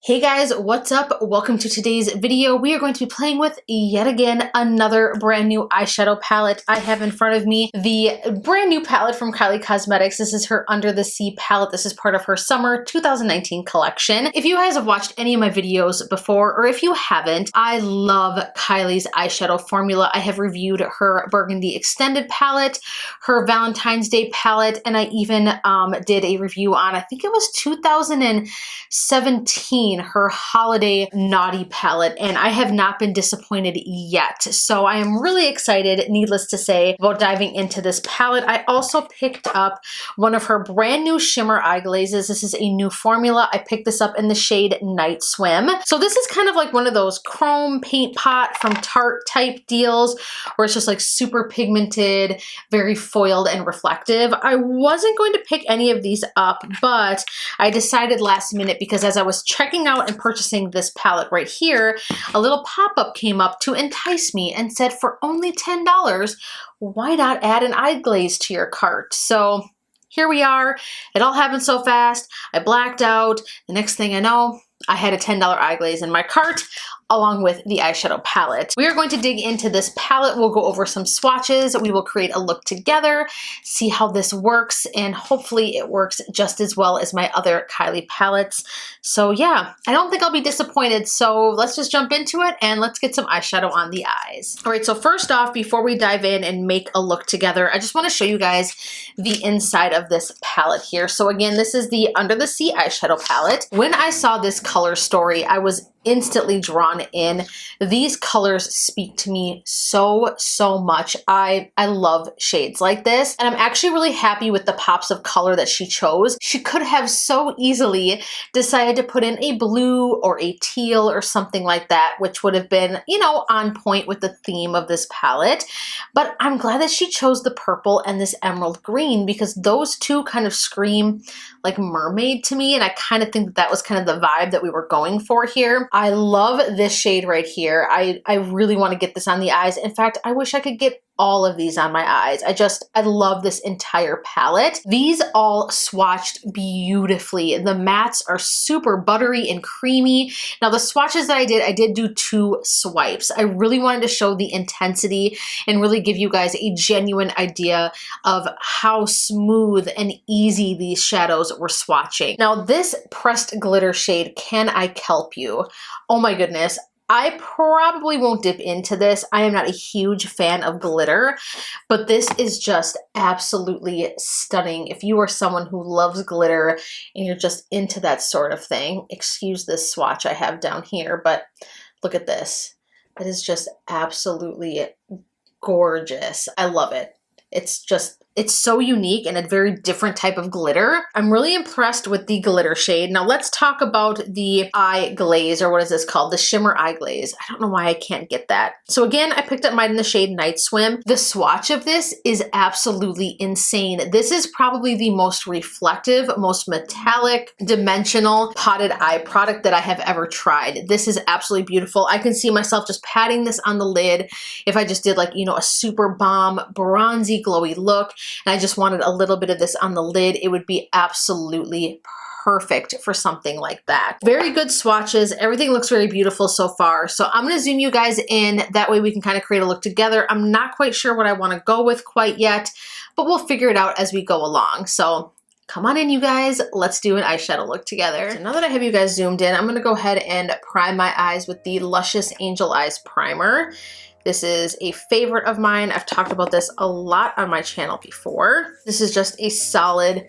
Hey guys, what's up? Welcome to today's video. We are going to be playing with yet again another brand new eyeshadow palette. I have in front of me the brand new palette from Kylie Cosmetics. This is her Under the Sea palette. This is part of her summer 2019 collection. If you guys have watched any of my videos before, or if you haven't, I love Kylie's eyeshadow formula. I have reviewed her Burgundy Extended palette, her Valentine's Day palette, and I even did a review on, I think it was 2017, her holiday naughty palette, and I have not been disappointed yet. So I am really excited, needless to say, about diving into this palette. I also picked up one of her brand new shimmer eye glazes. This is a new formula. I picked this up in the shade Night Swim. So this is kind of like one of those chrome paint pot from Tarte type deals where it's just like super pigmented, very foiled and reflective. I wasn't going to pick any of these up, but I decided last minute because as I was checking out and purchasing this palette right here, a little pop-up came up to entice me and said for only $10, why not add an eye glaze to your cart? So here we are. It all happened so fast. I blacked out. The next thing I know, I had a $10 eye glaze in my cart along with the eyeshadow palette. We are going to dig into this palette. We'll go over some swatches. We will create a look together, see how this works, and hopefully it works just as well as my other Kylie palettes. So yeah, I don't think I'll be disappointed. So let's just jump into it and let's get some eyeshadow on the eyes. All right, so first off, before we dive in and make a look together, I just want to show you guys the inside of this palette here. So again, this is the Under the Sea eyeshadow palette. When I saw this color story, I was instantly drawn in. These colors speak to me so much. I love shades like this, and I'm actually really happy with the pops of color that she chose. She could have so easily decided to put in a blue or a teal or something like that, which would have been, you know, on point with the theme of this palette. But I'm glad that she chose the purple and this emerald green because those two kind of scream like mermaid to me, and I kind of think that that was kind of the vibe that we were going for here. I love this shade right here. I really want to get this on the eyes. In fact, I wish I could get all of these on my eyes. I love this entire palette. These all swatched beautifully. The mattes are super buttery and creamy. Now the swatches that I did do 2 swipes. I really wanted to show the intensity and really give you guys a genuine idea of how smooth and easy these shadows were swatching. Now this pressed glitter shade, Can I Kelp You? Oh my goodness. I probably won't dip into this. I am not a huge fan of glitter, but this is just absolutely stunning. If you are someone who loves glitter and you're just into that sort of thing, excuse this swatch I have down here, but look at this. It is just absolutely gorgeous. I love it. It's so unique and a very different type of glitter. I'm really impressed with the glitter shade. Now let's talk about the eye glaze, or what is this called? The shimmer eye glaze. I don't know why I can't get that. So again, I picked up mine in the shade Night Swim. The swatch of this is absolutely insane. This is probably the most reflective, most metallic, dimensional potted eye product that I have ever tried. This is absolutely beautiful. I can see myself just patting this on the lid if I just did like, you know, a super bomb, bronzy, glowy look. And I just wanted a little bit of this on the lid. It would be absolutely perfect for something like that. Very good swatches. Everything looks very beautiful so far. So I'm going to zoom you guys in. That way we can kind of create a look together. I'm not quite sure what I want to go with quite yet, but we'll figure it out as we go along. So come on in, you guys. Let's do an eyeshadow look together. So now that I have you guys zoomed in, I'm going to go ahead and prime my eyes with the Luscious Angel Eyes Primer. This is a favorite of mine. I've talked about this a lot on my channel before. This is just a solid,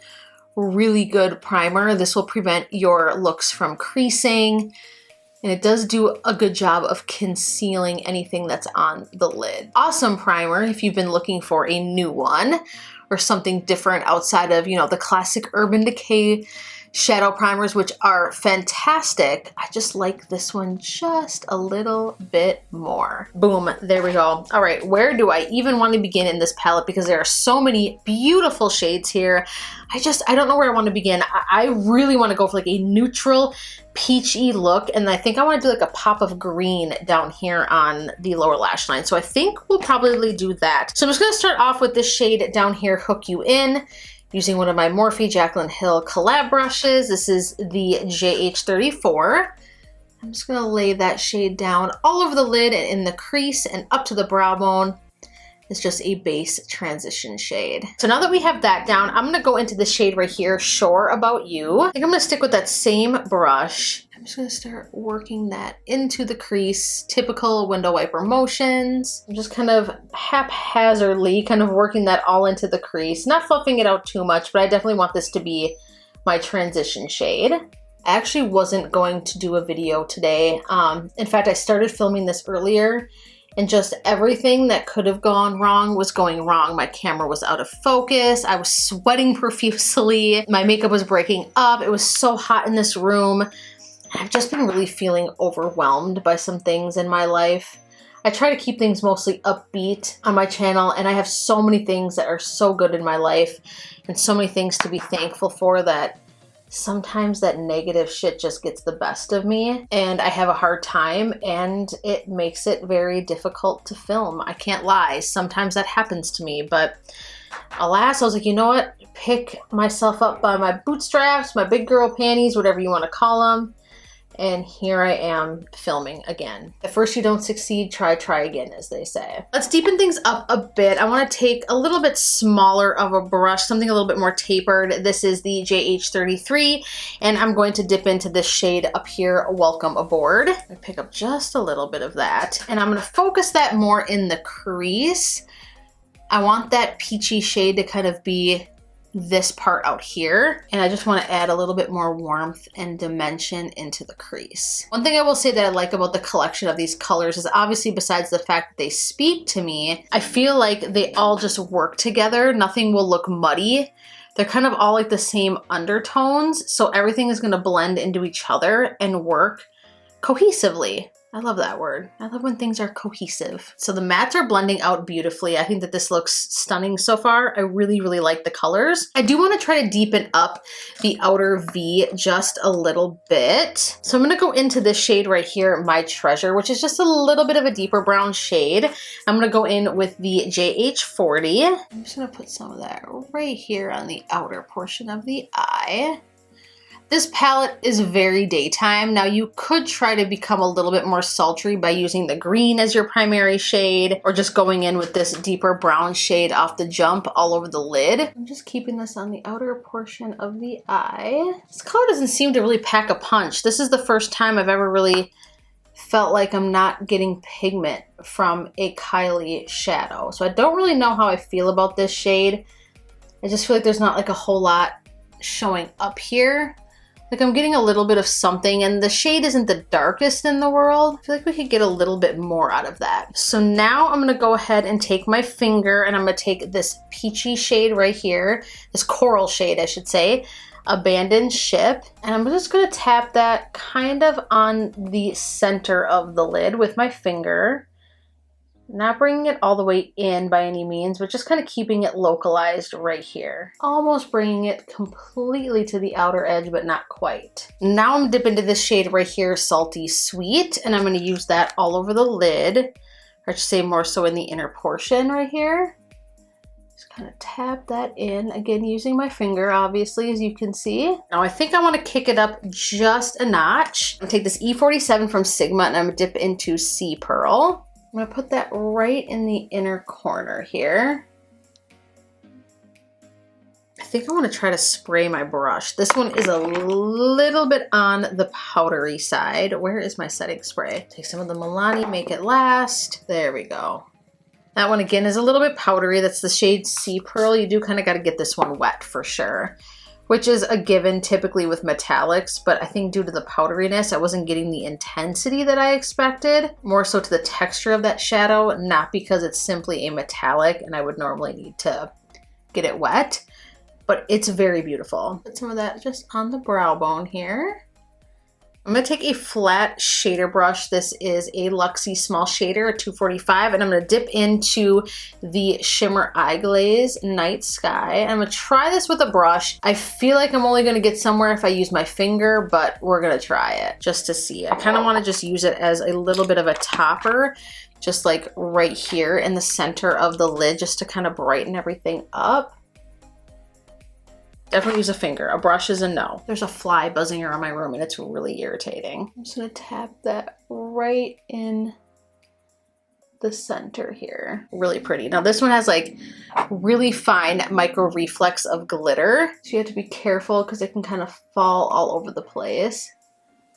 really good primer. This will prevent your looks from creasing, and it does do a good job of concealing anything that's on the lid. Awesome primer if you've been looking for a new one or something different outside of, you know, the classic Urban Decay shadow primers, which are fantastic. I just like this one just a little bit more. Boom, there we go. All right, where do I even want to begin in this palette? Because there are so many beautiful shades here. I don't know where I want to begin. I really want to go for like a neutral peachy look, and I think I want to do like a pop of green down here on the lower lash line. So I think we'll probably do that. So I'm just going to start off with this shade down here, Hook You In. using one of my Morphe Jaclyn Hill collab brushes. This is the JH34. I'm just gonna lay that shade down all over the lid and in the crease and up to the brow bone. It's just a base transition shade. So now that we have that down, I'm gonna go into the shade right here, Sure About You. I think I'm gonna stick with that same brush. I'm just gonna start working that into the crease, typical window wiper motions. I'm just kind of haphazardly kind of working that all into the crease, not fluffing it out too much, but I definitely want this to be my transition shade. I actually wasn't going to do a video today. In fact, I started filming this earlier and just everything that could have gone wrong was going wrong. My camera was out of focus. I was sweating profusely. My makeup was breaking up. It was so hot in this room. I've just been really feeling overwhelmed by some things in my life. I try to keep things mostly upbeat on my channel, and I have so many things that are so good in my life and so many things to be thankful for that sometimes that negative shit just gets the best of me and I have a hard time, and it makes it very difficult to film. I can't lie. Sometimes that happens to me, but alas, I was like, you know what? Pick myself up by my bootstraps, my big girl panties, whatever you want to call them. And here I am filming again. At first you don't succeed, try again, as they say. Let's deepen things up a bit. I want to take a little bit smaller of a brush, something a little bit more tapered. This is the JH33, and I'm going to dip into this shade up here, Welcome Aboard. I pick up just a little bit of that, and I'm going to focus that more in the crease. I want that peachy shade to kind of be this part out here, and I just want to add a little bit more warmth and dimension into the crease. One thing I will say that I like about the collection of these colors is obviously, besides the fact that they speak to me, I feel like they all just work together. Nothing will look muddy. They're kind of all like the same undertones, so everything is going to blend into each other and work cohesively. I love that word. I love when things are cohesive. So the mattes are blending out beautifully. I think that this looks stunning so far. I really, really like the colors. I do want to try to deepen up the outer V just a little bit. So I'm going to go into this shade right here, My Treasure, which is just a little bit of a deeper brown shade. I'm going to go in with the JH40. I'm just going to put some of that right here on the outer portion of the eye. This palette is very daytime. Now you could try to become a little bit more sultry by using the green as your primary shade, or just going in with this deeper brown shade off the jump all over the lid. I'm just keeping this on the outer portion of the eye. This color doesn't seem to really pack a punch. This is the first time I've ever really felt like I'm not getting pigment from a Kylie shadow. So I don't really know how I feel about this shade. I just feel like there's not like a whole lot showing up here. Like I'm getting a little bit of something, and the shade isn't the darkest in the world. I feel like we could get a little bit more out of that. So now I'm gonna go ahead and take my finger, and I'm gonna take this peachy shade right here, this coral shade, I should say, Abandoned Ship, and I'm just gonna tap that kind of on the center of the lid with my finger. Not bringing it all the way in by any means, but just kind of keeping it localized right here. Almost bringing it completely to the outer edge, but not quite. Now I'm dipping into this shade right here, Salty Sweet, and I'm going to use that all over the lid, or I should say more so in the inner portion right here. Just kind of tap that in, again using my finger, obviously, as you can see. Now I think I want to kick it up just a notch. I'm going to take this E47 from Sigma, and I'm going to dip into Sea Pearl. I'm gonna put that right in the inner corner here. I think I want to try to spray my brush. This one is a little bit on the powdery side. Where is my setting spray? Take some of the Milani Make It Last. There we go. That one again is a little bit powdery. That's the shade Sea Pearl. You do kind of got to get this one wet for sure, which is a given typically with metallics, but I think due to the powderiness, I wasn't getting the intensity that I expected, more so to the texture of that shadow, not because it's simply a metallic and I would normally need to get it wet, but it's very beautiful. Put some of that just on the brow bone here. I'm gonna take a flat shader brush. This is a Luxie Small Shader, a 245, and I'm gonna dip into the Shimmer Eye Glaze Night Sky. I'm gonna try this with a brush. I feel like I'm only gonna get somewhere if I use my finger, but we're gonna try it just to see. I kinda wanna just use it as a little bit of a topper, just like right here in the center of the lid, just to kind of brighten everything up. Definitely use a finger. A brush is a no. There's a fly buzzing around my room and it's really irritating. I'm just gonna tap that right in the center here. Really pretty. Now this one has like really fine micro reflex of glitter. So you have to be careful because it can kind of fall all over the place.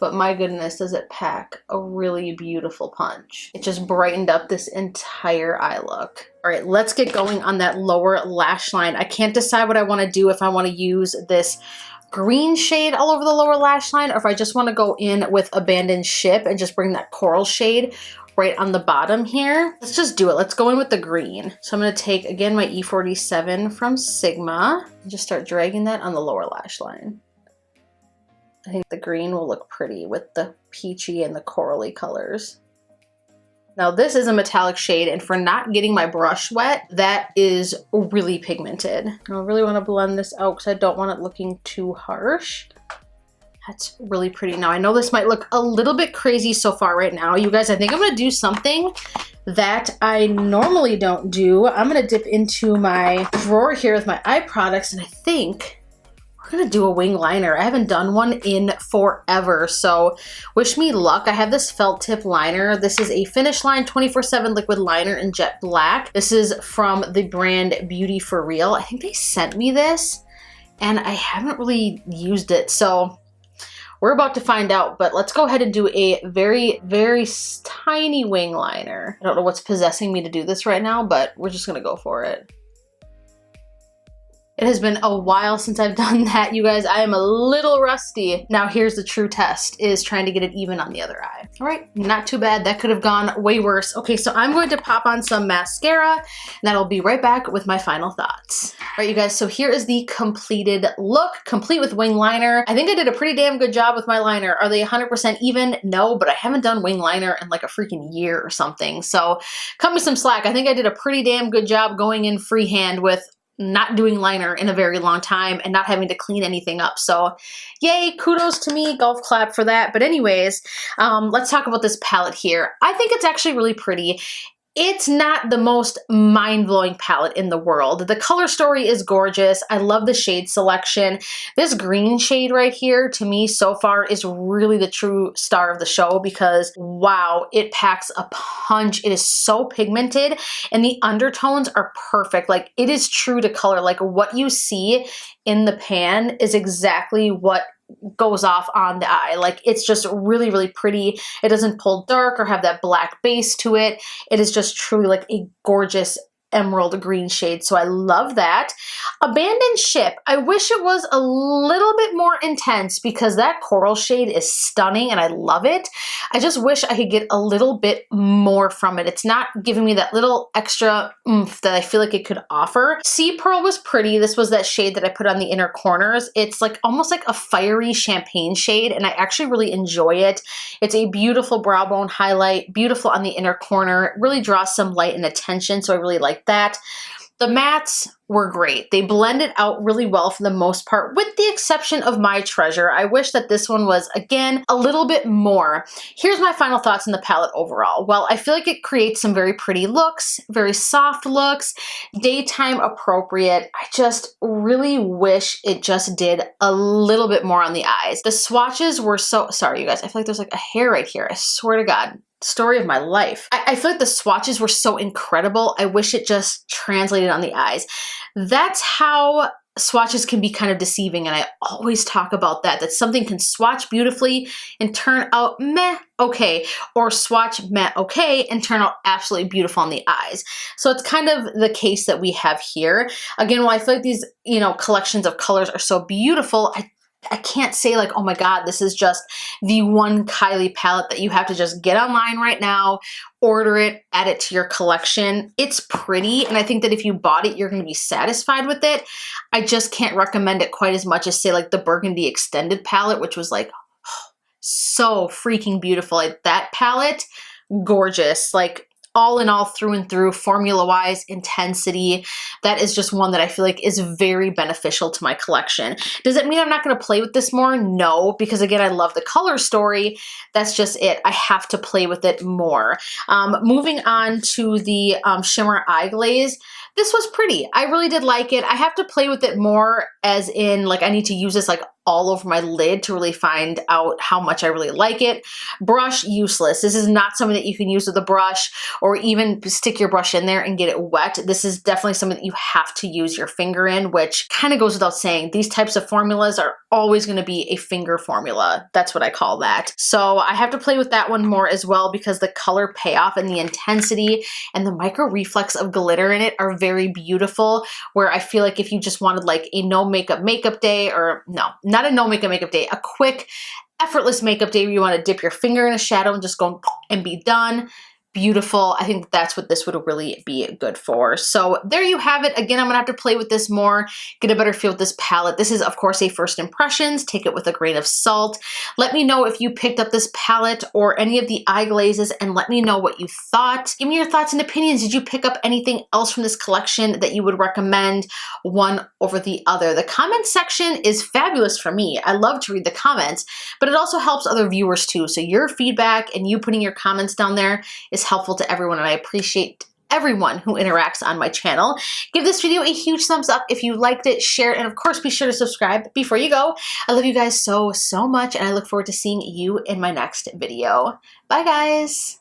But my goodness, does it pack a really beautiful punch. It just brightened up this entire eye look. All right, let's get going on that lower lash line. I can't decide what I want to do, if I want to use this green shade all over the lower lash line or if I just want to go in with Abandoned Ship and just bring that coral shade right on the bottom here. Let's just do it. Let's go in with the green. So I'm going to take, again, my E47 from Sigma and just start dragging that on the lower lash line. I think the green will look pretty with the peachy and the corally colors. Now this is a metallic shade, and for not getting my brush wet, that is really pigmented. I really want to blend this out because I don't want it looking too harsh. That's really pretty. Now I know this might look a little bit crazy so far right now. You guys, I think I'm going to do something that I normally don't do. I'm going to dip into my drawer here with my eye products, and I think we're gonna do a wing liner. I haven't done one in forever, so wish me luck. I have this felt tip liner. This is a Finish Line 24/7 liquid liner in jet black. This is from the brand Beauty For Real. I think they sent me this and I haven't really used it, so we're about to find out, but let's go ahead and do a very, very tiny wing liner. I don't know what's possessing me to do this right now, but we're just gonna go for it. It has been a while since I've done that, you guys. I am a little rusty. Now here's the true test, is trying to get it even on the other eye. All right, not too bad. That could have gone way worse. Okay, so I'm going to pop on some mascara, and then I'll be right back with my final thoughts. All right, you guys, so here is the completed look, complete with wing liner. I think I did a pretty damn good job with my liner. Are they 100% even? No, but I haven't done wing liner in like a freaking year or something. So cut me some slack. I think I did a pretty damn good job going in freehand with not doing liner in a very long time and not having to clean anything up. So yay, kudos to me, golf clap for that. But anyways, let's talk about this palette here. I think it's actually really pretty. It's not the most mind-blowing palette in the world. The color story is gorgeous. I love the shade selection. This green shade right here, to me so far, is really the true star of the show because, wow, it packs a punch. It is so pigmented and the undertones are perfect. Like, it is true to color. Like, what you see in the pan is exactly what goes off on the eye. Like, it's just really, really pretty. It doesn't pull dark or have that black base to it. It is just truly like a gorgeous emerald green shade. So I love that. Abandoned Ship. I wish it was a little bit more intense because that coral shade is stunning and I love it. I just wish I could get a little bit more from it. It's not giving me that little extra oomph that I feel like it could offer. Sea Pearl was pretty. This was that shade that I put on the inner corners. It's like almost like a fiery champagne shade and I actually really enjoy it. It's a beautiful brow bone highlight, beautiful on the inner corner. It really draws some light and attention, so I really like that. The mattes were great. They blended out really well for the most part, with the exception of My Treasure. I wish that this one was, again, a little bit more. Here's my final thoughts on the palette overall. Well, I feel like it creates some very pretty looks, very soft looks, daytime appropriate. I just really wish it just did a little bit more on the eyes. The swatches were so, sorry you guys, I feel like there's like a hair right here. I swear to God. Story of my life. I feel like the swatches were so incredible. I wish it just translated on the eyes. That's how swatches can be kind of deceiving, and I always talk about that something can swatch beautifully and turn out meh okay, or swatch meh okay and turn out absolutely beautiful on the eyes. So it's kind of the case that we have here. Again, while I feel like these, collections of colors are so beautiful, I can't say like, oh my God, this is just the one Kylie palette that you have to just get online right now, order it, add it to your collection. It's pretty, and I think that if you bought it, you're going to be satisfied with it. I just can't recommend it quite as much as, say, like the Burgundy Extended palette, which was like so freaking beautiful. Like that palette, gorgeous. Like, all in all, through and through, formula-wise, intensity, that is just one that I feel like is very beneficial to my collection. Does it mean I'm not going to play with this more? No, because again, I love the color story. That's just it. I have to play with it more. Moving on to the Shimmer Eye Glaze. This was pretty. I really did like it. I have to play with it more, as in like I need to use this like all over my lid to really find out how much I really like it. Brush, useless. This is not something that you can use with a brush or even stick your brush in there and get it wet. This is definitely something that you have to use your finger in, which kind of goes without saying. These types of formulas are always going to be a finger formula. That's what I call that. So I have to play with that one more as well, because the color payoff and the intensity and the micro reflex of glitter in it are very beautiful, where I feel like if you just wanted like a no makeup day, or no, not a no makeup day, a quick effortless makeup day where you want to dip your finger in a shadow and just go and be done. Beautiful. I think that's what this would really be good for. So there you have it. Again, I'm gonna have to play with this more, get a better feel with this palette. This is of course a first impressions. Take it with a grain of salt. Let me know if you picked up this palette or any of the eye glazes, and let me know what you thought. Give me your thoughts and opinions. Did you pick up anything else from this collection that you would recommend one over the other? The comment section is fabulous for me. I love to read the comments, but it also helps other viewers too. So your feedback and you putting your comments down there is helpful to everyone, and I appreciate everyone who interacts on my channel. Give this video a huge thumbs up if you liked it, share it, and of course be sure to subscribe before you go. I love you guys so much, and I look forward to seeing you in my next video. Bye guys!